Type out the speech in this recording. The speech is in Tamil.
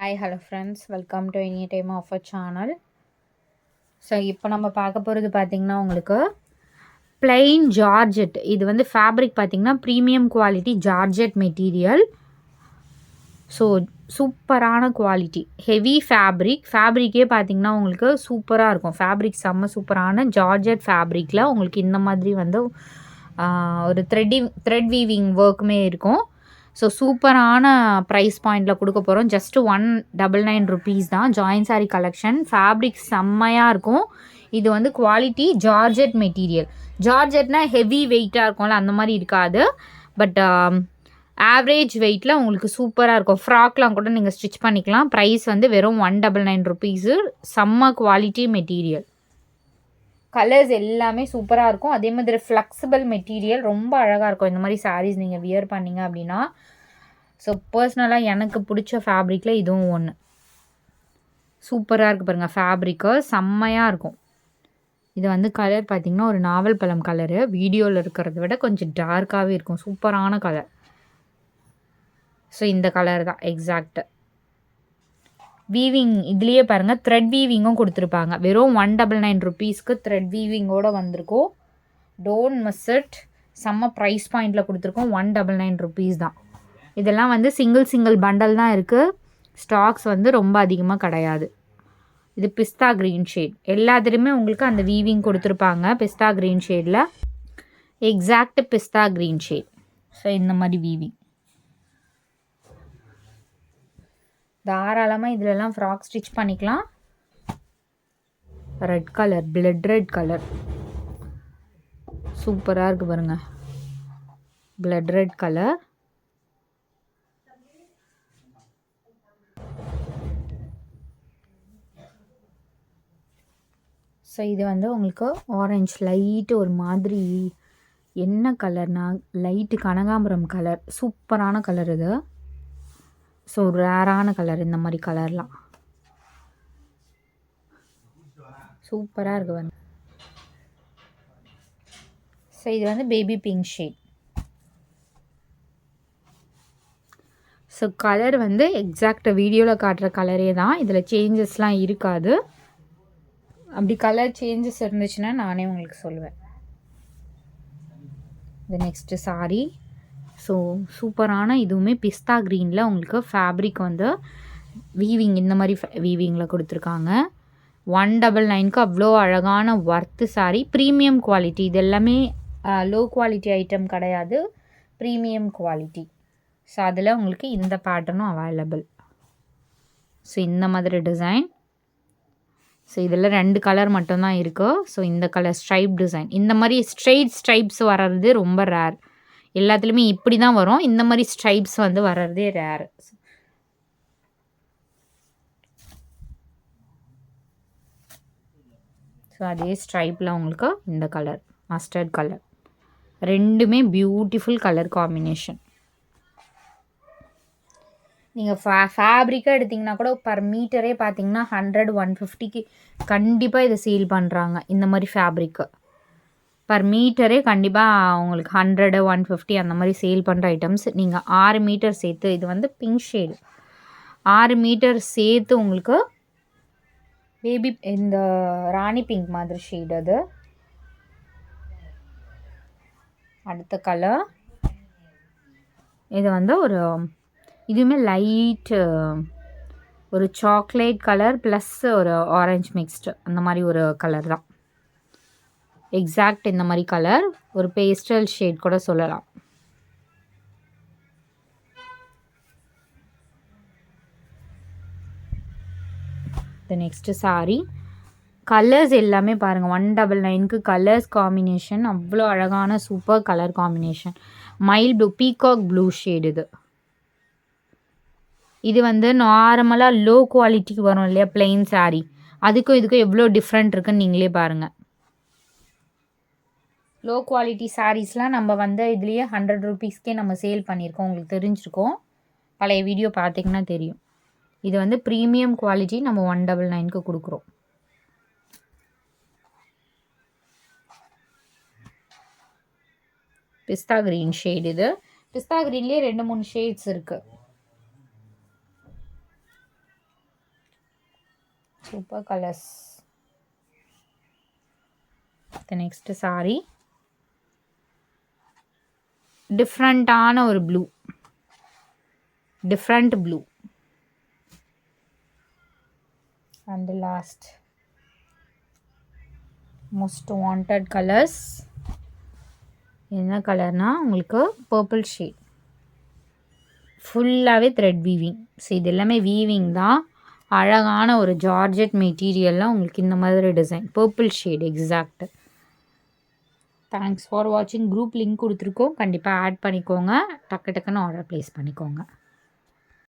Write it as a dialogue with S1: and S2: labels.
S1: Hi hello friends, welcome to any time of a channel. So இப்போ நம்ம பார்க்க போகிறது பார்த்திங்கன்னா உங்களுக்கு பிளெயின் ஜார்ஜெட். இது வந்து ஃபேப்ரிக் பார்த்திங்கன்னா premium quality georgette material. So சூப்பரான குவாலிட்டி, ஹெவி ஃபேப்ரிக்கே பார்த்திங்கன்னா உங்களுக்கு சூப்பராக இருக்கும். ஃபேப்ரிக் செம்ம சூப்பரான ஜார்ஜெட் ஃபேப்ரிக்கில் உங்களுக்கு இந்த மாதிரி வந்து ஒரு த்ரெட் வீவிங் ஒர்க்குமே இருக்கும். ஸோ சூப்பரான ப்ரைஸ் பாயிண்டில் கொடுக்க போகிறோம். ஜஸ்ட்டு 199 rupees தான். Join sorry collection. ஃபேப்ரிக் செம்மையாக இருக்கும். இது வந்து குவாலிட்டி ஜார்ஜெட் மெட்டீரியல். ஜார்ஜெட்னா ஹெவி வெயிட்டாக இருக்கும்ல, அந்த மாதிரி இருக்காது. பட் ஆவரேஜ் வெயிட்டில் உங்களுக்கு சூப்பராக இருக்கும். ஃப்ராக்லாம் கூட நீங்கள் ஸ்டிச் பண்ணிக்கலாம். ப்ரைஸ் வந்து வெறும் 199 rupees. செம்ம குவாலிட்டி மெட்டீரியல். கலர்ஸ் எல்லாமே சூப்பராக இருக்கும். அதே மாதிரி ஃப்ளெக்சிபிள் மெட்டீரியல், ரொம்ப அழகாக இருக்கும். இந்த மாதிரி சாரீஸ் நீங்கள் வியர் பண்ணிங்க அப்படின்னா. ஸோ பர்சனலாக எனக்கு பிடிச்ச ஃபேப்ரிக்கில் இதுவும் ஒன்று. சூப்பராக இருக்குது பாருங்கள், ஃபேப்ரிக்கு செம்மையாக இருக்கும். இது வந்து கலர் பார்த்திங்கன்னா ஒரு நாவல் பழம் கலரு. வீடியோவில் இருக்கிறத விட கொஞ்சம் டார்க்காகவே இருக்கும். சூப்பரான கலர். ஸோ இந்த கலர் தான் எக்ஸாக்ட். வீவிங் இதுலேயே பாருங்கள், த்ரெட் வீவிங்கும் கொடுத்துருப்பாங்க. வெறும் 199 rupeesக்கு த்ரெட் வீவிங்கோடு வந்திருக்கும். Don't miss it. செம்ம ப்ரைஸ் பாயிண்டில் கொடுத்துருக்கோம். 199 rupees தான். இதெல்லாம் வந்து சிங்கிள் பண்டல் தான் இருக்குது. ஸ்டாக்ஸ் வந்து ரொம்ப அதிகமாக கிடையாது. இது பிஸ்தா க்ரீன் ஷேட். எல்லாத்துலேயுமே உங்களுக்கு அந்த வீவிங் கொடுத்துருப்பாங்க. பிஸ்தா க்ரீன் ஷேடில் எக்ஸாக்ட் பிஸ்தா க்ரீன் ஷேட். ஸோ இந்த மாதிரி வீவிங் தாராளமாக இதிலெல்லாம் ஃப்ராக் ஸ்டிச் பண்ணிக்கலாம். Red colour, blood red colour சூப்பராக இருக்குது பாருங்கள். Blood red colour. ஸோ இது வந்து உங்களுக்கு ஆரஞ்ச் லைட்டு ஒரு மாதிரி என்ன கலர்னா லைட்டு கனகாம்பரம் கலர். சூப்பரான கலர் இது. ஸோ ரேரான கலர். இந்த மாதிரி கலர்லாம் சூப்பராக இருக்குது வந்து. ஸோ இது வந்து baby pink shade. So colour வந்து எக்ஸாக்டாக வீடியோவில் காட்டுற கலரே தான். இதில் சேஞ்சஸ்லாம் இருக்காது. அப்படி கலர் சேஞ்சஸ் இருந்துச்சுன்னா நானே உங்களுக்கு சொல்லுவேன். இது நெக்ஸ்ட்டு சாரி. ஸோ சூப்பரான இதுவுமே பிஸ்தா க்ரீனில் உங்களுக்கு ஃபேப்ரிக் வந்து வீவிங் இந்த மாதிரி வீவிங்கில் கொடுத்துருக்காங்க. 199க்கு அவ்வளோ அழகான ஒர்த்து சாரி. Premium quality. இது எல்லாமே லோ குவாலிட்டி ஐட்டம் கிடையாது, ப்ரீமியம் குவாலிட்டி. ஸோ அதில் உங்களுக்கு இந்த பேட்டர்னும் அவைலபிள். ஸோ இந்த மாதிரி டிசைன். ஸோ இதில் 2 கலர் மட்டும்தான் இருக்குது. ஸோ இந்த கலர் ஸ்ட்ரைப் டிசைன். இந்த மாதிரி ஸ்ட்ரைப்ஸ் வர்றது ரொம்ப ரேர். எல்லாத்துலேயுமே இப்படி தான் வரும். இந்த மாதிரி ஸ்ட்ரைப்ஸ் வந்து வர்றதே ரேர். ஸோ அதே ஸ்ட்ரைப்பில் உங்களுக்கு இந்த கலர் மஸ்டர்ட் கலர். ரெண்டுமே பியூட்டிஃபுல் கலர் காம்பினேஷன். நீங்கள் ஃபேப்ரிக்காக எடுத்திங்கன்னா கூட பர் மீட்டரே பார்த்தீங்கன்னா 100-150க்கு கண்டிப்பாக இதை சேல் பண்ணுறாங்க. இந்த மாதிரி ஃபேப்ரிக்கு பர் மீட்டரே கண்டிப்பாக உங்களுக்கு 100-150 அந்த மாதிரி சேல் பண்ணுற ஐட்டம்ஸ். நீங்கள் 6 மீட்டர் சேர்த்து, இது வந்து பிங்க் ஷேடு, 6 மீட்டர் சேர்த்து உங்களுக்கு பேபி இந்த ராணி பிங்க் மாதிரி ஷேடு. அது அடுத்த கலர். இது வந்து ஒரு இதுவுமே லைட்டு ஒரு சாக்லேட் கலர் ப்ளஸ் ஒரு ஆரஞ்ச் மிக்ஸ்டு அந்த மாதிரி ஒரு கலர் தான். எக்ஸாக்ட் இந்த மாதிரி கலர் ஒரு பேஸ்டல் ஷேட் கூட சொல்லலாம். இது நெக்ஸ்ட்டு சாரி. கலர்ஸ் எல்லாமே பாருங்கள், 199க்கு கலர்ஸ் காம்பினேஷன் அவ்வளோ அழகான super colour combination. Mile blue, peacock blue shade. இது வந்து நார்மலாக லோ குவாலிட்டிக்கு வரும் இல்லையா பிளெயின் சாரீ, அதுக்கும் இதுக்கும் எவ்வளோ டிஃப்ரெண்ட் இருக்குன்னு நீங்களே பாருங்கள். லோ குவாலிட்டி சாரீஸ்லாம் நம்ம வந்து இதுலேயே 100 rupeesக்கே நம்ம சேல் பண்ணியிருக்கோம். உங்களுக்கு தெரிஞ்சிருக்கோம், பழைய வீடியோ பார்த்தீங்கன்னா தெரியும். இது வந்து ப்ரீமியம் குவாலிட்டி நம்ம 199க்கு கொடுக்குறோம். பிஸ்தா க்ரீன் ஷேட். இது பிஸ்தா க்ரீன்லேயே 2-3 ஷேட்ஸ் இருக்குது. Super colours. நெக்ஸ்ட் சாரி டிஃப்ரெண்ட்டான ஒரு blue, different blue. And last most wanted colours. என்ன கலர்னா உங்களுக்கு பர்பிள் ஷேட். ஃபுல்லாகவே த்ரெட் வீவிங். ஸோ இது எல்லாமே வீவிங் தான். அழகான ஒரு ஜார்ஜெட் மெட்டீரியல்லாம் உங்களுக்கு இந்த மாதிரி design. Purple shade exact. Thanks for வாட்சிங். குரூப் லிங்க் கொடுத்துருக்கோம், கண்டிப்பாக ஆட் பண்ணிக்கோங்க. டக்கு டக்குன்னு ஆர்டர் ப்ளேஸ் பண்ணிக்கோங்க.